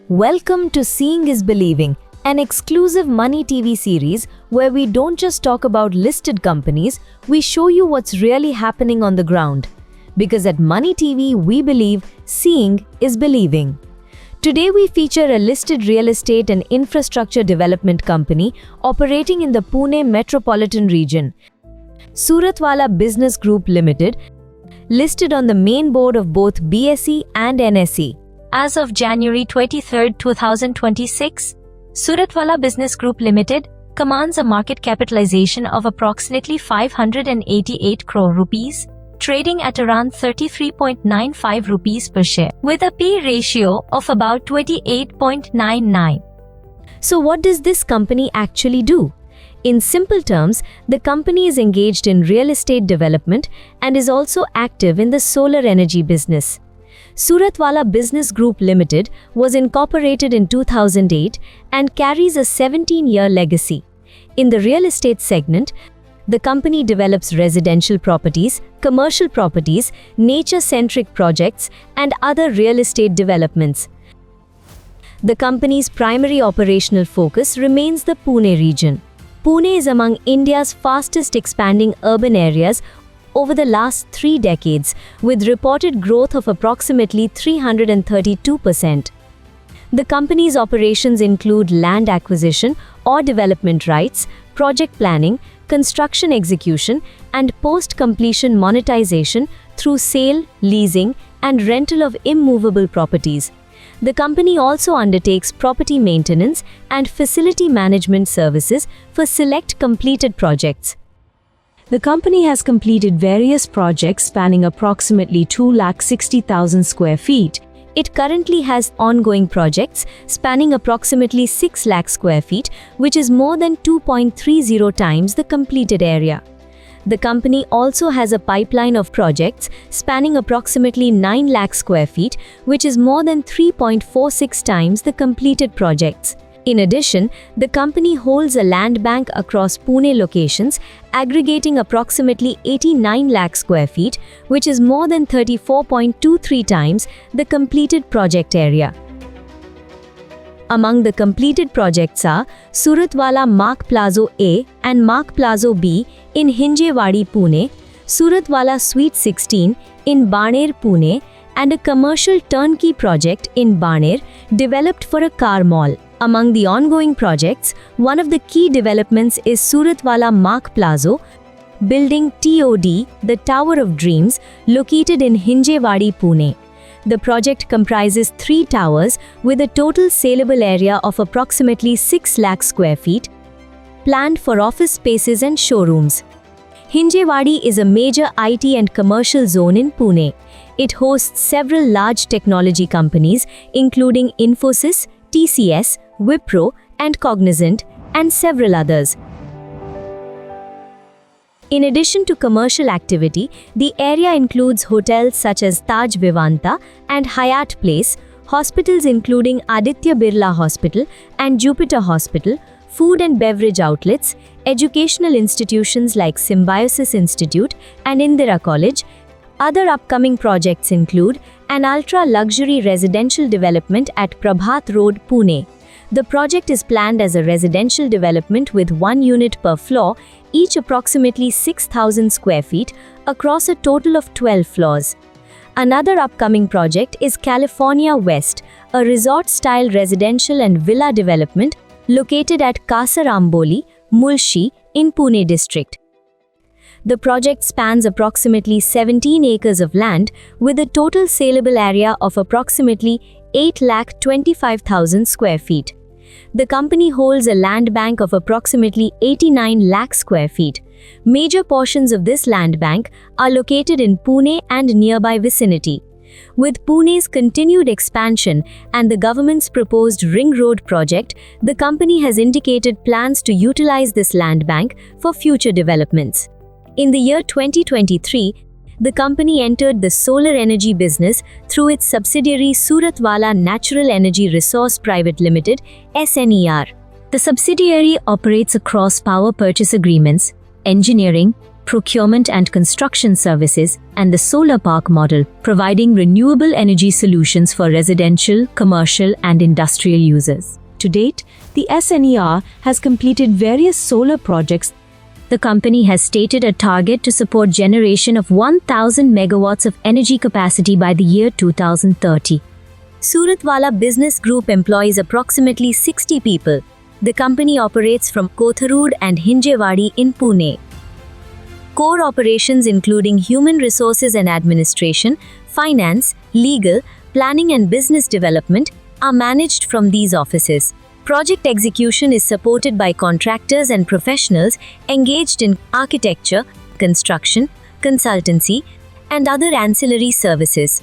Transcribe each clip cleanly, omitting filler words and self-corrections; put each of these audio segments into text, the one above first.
Welcome to Seeing is Believing, an exclusive Money TV series where we don't just talk about listed companies, we show you what's really happening on the ground. Because at Money TV, we believe seeing is believing. Today we feature a listed real estate and infrastructure development company operating in the Pune metropolitan region, Suratwala Business Group Limited, listed on the main board of both BSE and NSE. As of January 23, 2026, Suratwala Business Group Limited commands a market capitalization of approximately 588 crore rupees, trading at around 33.95 rupees per share, with a P ratio of about 28.99. So what does this company actually do? In simple terms, the company is engaged in real estate development and is also active in the solar energy business. Suratwala Business Group Limited was incorporated in 2008 and carries a 17-year legacy. In the real estate segment, the company develops residential properties, commercial properties, nature-centric projects, and other real estate developments. The company's primary operational focus remains the Pune region. Pune is among India's fastest expanding urban areas over the last 3 decades, with reported growth of approximately 332%. The company's operations include land acquisition or development rights, project planning, construction execution, and post-completion monetization through sale, leasing, and rental of immovable properties. The company also undertakes property maintenance and facility management services for select completed projects. The company has completed various projects spanning approximately 260,000 square feet. It currently has ongoing projects spanning approximately 6 lakh square feet, which is more than 2.30 times the completed area. The company also has a pipeline of projects spanning approximately 9 lakh square feet, which is more than 3.46 times the completed projects. In addition, the company holds a land bank across Pune locations, aggregating approximately 89 lakh square feet, which is more than 34.23 times the completed project area. Among the completed projects are Suratwala Mark Plaza A and Mark Plaza B in Hinjewadi, Pune, Suratwala Suite 16 in Baner, Pune, and a commercial turnkey project in Baner developed for a car mall. Among the ongoing projects, one of the key developments is Suratwala Mark Plaza, building TOD, the Tower of Dreams, located in Hinjewadi, Pune. The project comprises 3 towers with a total saleable area of approximately 6 lakh square feet, planned for office spaces and showrooms. Hinjewadi is a major IT and commercial zone in Pune. It hosts several large technology companies, including Infosys, TCS, Wipro, and Cognizant, and several others. In addition to commercial activity, the area includes hotels such as Taj Vivanta and Hyatt Place, hospitals including Aditya Birla Hospital and Jupiter Hospital, food and beverage outlets, educational institutions like Symbiosis Institute and Indira College. Other upcoming projects include an ultra-luxury residential development at Prabhat Road, Pune. The project is planned as a residential development with 1 unit per floor, each approximately 6,000 square feet, across a total of 12 floors. Another upcoming project is California West, a resort-style residential and villa development located at Kasar Amboli, Mulshi, in Pune district. The project spans approximately 17 acres of land with a total saleable area of approximately 8,25,000 square feet. The company holds a land bank of approximately 89 lakh square feet. Major portions of this land bank are located in Pune and nearby vicinity. With Pune's continued expansion and the government's proposed Ring Road project, the company has indicated plans to utilize this land bank for future developments. In the year 2023, the company entered the solar energy business through its subsidiary Suratwala Natural Energy Resource Private Limited, SNER. The subsidiary operates across power purchase agreements, engineering, procurement and construction services, and the solar park model, providing renewable energy solutions for residential, commercial, and industrial users. To date, the SNER has completed various solar projects. The company has stated a target to support generation of 1,000 megawatts of energy capacity by the year 2030. Suratwala Business Group employs approximately 60 people. The company operates from Kotharud and Hinjewadi in Pune. Core operations including human resources and administration, finance, legal, planning and business development are managed from these offices. Project execution is supported by contractors and professionals engaged in architecture, construction, consultancy, and other ancillary services.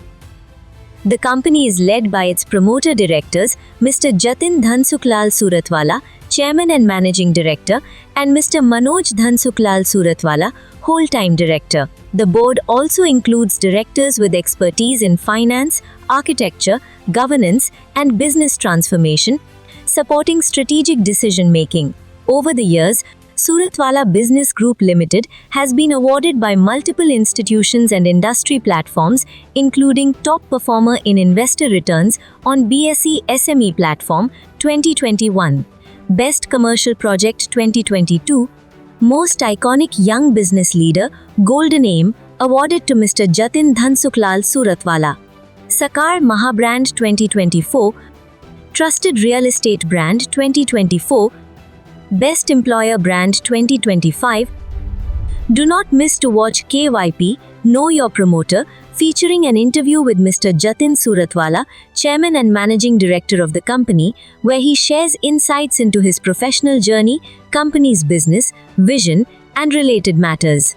The company is led by its promoter directors, Mr. Jatin Dhansuklal Suratwala, Chairman and Managing Director, and Mr. Manoj Dhansuklal Suratwala, Whole-Time Director. The board also includes directors with expertise in finance, architecture, governance, and business transformation, supporting strategic decision-making. Over the years, Suratwala Business Group Limited has been awarded by multiple institutions and industry platforms, including Top Performer in Investor Returns on BSE SME Platform 2021, Best Commercial Project 2022, Most Iconic Young Business Leader Golden Aim awarded to Mr. Jatin Dhansuklal Suratwala, Sakar Mahabrand 2024, Trusted Real Estate Brand 2024, Best Employer Brand 2025. Do not miss to watch KYP, Know Your Promoter, featuring an interview with Mr. Jatin Suratwala, Chairman and Managing Director of the company, where he shares insights into his professional journey, company's business, vision, and related matters.